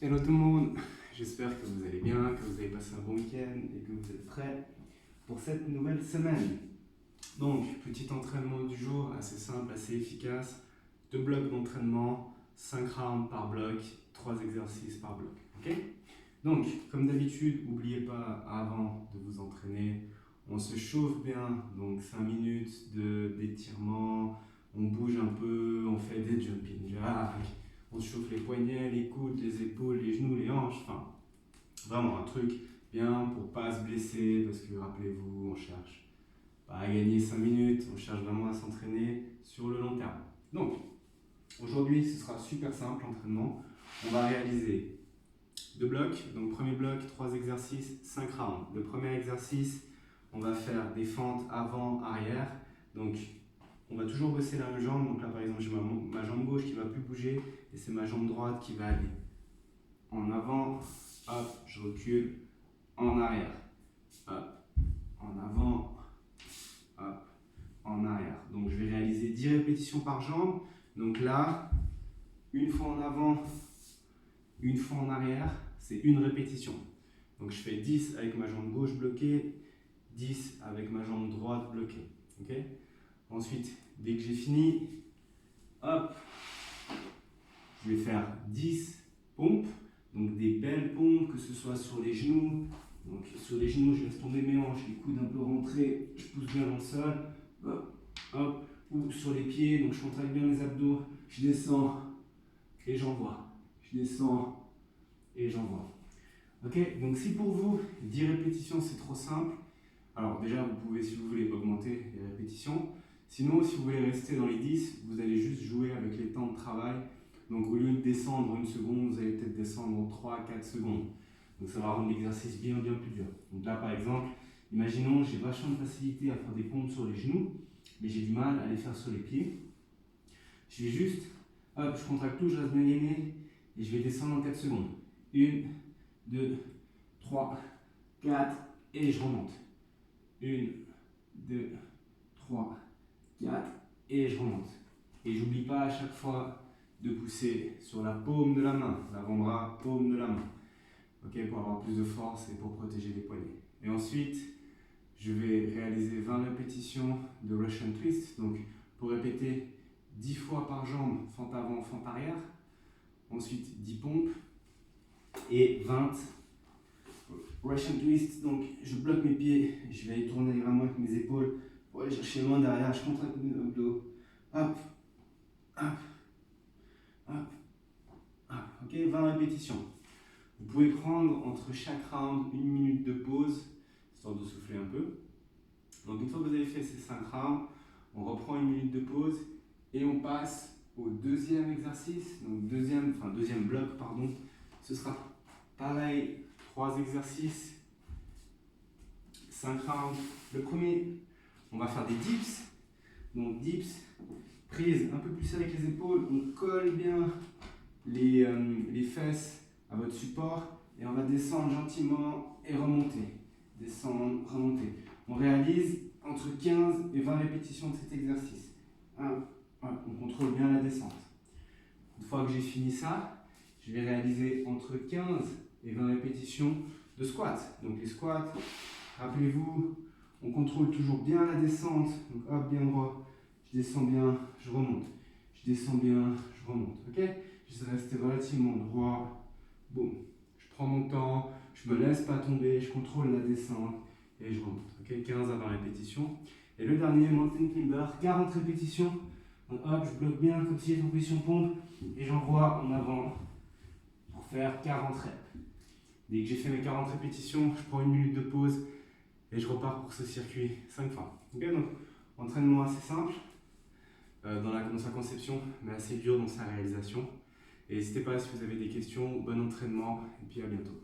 Hello tout le monde, j'espère que vous allez bien, que vous avez passé un bon week-end et que vous êtes prêts pour cette nouvelle semaine. Donc, petit entraînement du jour, assez simple, assez efficace. 2 blocs d'entraînement, 5 rounds par bloc, 3 exercices par bloc. Ok? Donc, comme d'habitude, n'oubliez pas avant de vous entraîner, on se chauffe bien, donc 5 minutes d'étirement, on bouge un peu, on fait des jumping jacks, on se chauffe les poignets, les coudes, les épaules, les genoux, les hanches, enfin, vraiment un truc bien pour pas se blesser, parce que rappelez-vous, on cherche pas à gagner 5 minutes, on cherche vraiment à s'entraîner sur le long terme. Donc, aujourd'hui, ce sera super simple l'entraînement. On va réaliser 2 blocs. Donc, premier bloc, 3 exercices, 5 rounds. Le premier exercice, on va faire des fentes avant, arrière. Donc, on va toujours bosser la même jambe. Donc là, par exemple, j'ai ma jambe gauche qui ne va plus bouger et c'est ma jambe droite qui va aller en avant, hop, je recule, en arrière, hop, en avant, hop, en arrière. Donc je vais réaliser 10 répétitions par jambe. Donc là, une fois en avant, une fois en arrière, c'est une répétition. Donc je fais 10 avec ma jambe gauche bloquée, 10 avec ma jambe droite bloquée. Okay. Ensuite, dès que j'ai fini, hop, je vais faire 10 pompes. Donc des belles pompes, que ce soit sur les genoux. Donc sur les genoux, je laisse tomber mes hanches, les coudes un peu rentrés, je pousse bien dans le sol. Hop, hop. Ou sur les pieds, donc je contracte bien les abdos, je descends et j'envoie. Je descends et j'envoie. Ok, donc si pour vous, 10 répétitions c'est trop simple, alors déjà vous pouvez si vous voulez augmenter les répétitions. Sinon, si vous voulez rester dans les 10, vous allez juste jouer avec les temps de travail. Donc au lieu de descendre une seconde, vous allez peut-être descendre en 3-4 secondes. Donc ça va rendre l'exercice bien plus dur. Donc là par exemple, imaginons j'ai vachement de facilité à faire des pompes sur les genoux, mais j'ai du mal à les faire sur les pieds. Je vais juste, hop, je contracte tout, je reste bien gainé, et je vais descendre en 4 secondes. 1, 2, 3, 4, et je remonte. 1, 2, 3, 4, et je remonte. Et j'oublie pas à chaque fois de pousser sur la paume de la main, l'avant-bras, paume de la main, ok, pour avoir plus de force et pour protéger les poignets. Et ensuite, je vais réaliser 20 répétitions de Russian Twist, donc pour répéter 10 fois par jambe, fente avant, fente arrière. Ensuite, 10 pompes et 20 Russian Twist, donc je bloque mes pieds, je vais aller tourner vraiment avec mes épaules pour aller chercher loin derrière, je contracte mes abdos, hop, hop, hop, hop, ok, 20 répétitions. Vous pouvez prendre entre chaque round 1 minute de pause, histoire de souffler un peu. Donc une fois que vous avez fait ces 5 rounds, on reprend 1 minute de pause et on passe au deuxième exercice, donc deuxième bloc, pardon. Ce sera pareil, 3 exercices, 5 rounds. Le premier, on va faire des dips. Donc dips, prise un peu plus avec les épaules, on colle bien les fesses à votre support et on va descendre gentiment et remonter. Descendre, remonter. On réalise entre 15 et 20 répétitions de cet exercice. On contrôle bien la descente. Une fois que j'ai fini ça, je vais réaliser entre 15 et 20 répétitions de squat. Donc les squats, rappelez-vous, on contrôle toujours bien la descente. Donc hop, bien droit. Je descends bien, je remonte. Je descends bien, je remonte. Ok? Je vais rester relativement droit. Boum. Je prends mon temps, je me laisse pas tomber, je contrôle la descente et je remonte. Ok? 15 à 20 répétitions. Et le dernier, mountain climber, 40 répétitions. Donc hop, je bloque bien comme si j'étais en position pompe et j'envoie en avant pour faire 40 reps. Dès que j'ai fait mes 40 répétitions, je prends 1 minute de pause et je repars pour ce circuit 5 fois. Okay, donc, entraînement assez simple dans sa conception, mais assez dur dans sa réalisation. Et n'hésitez pas si vous avez des questions, bon entraînement et puis à bientôt.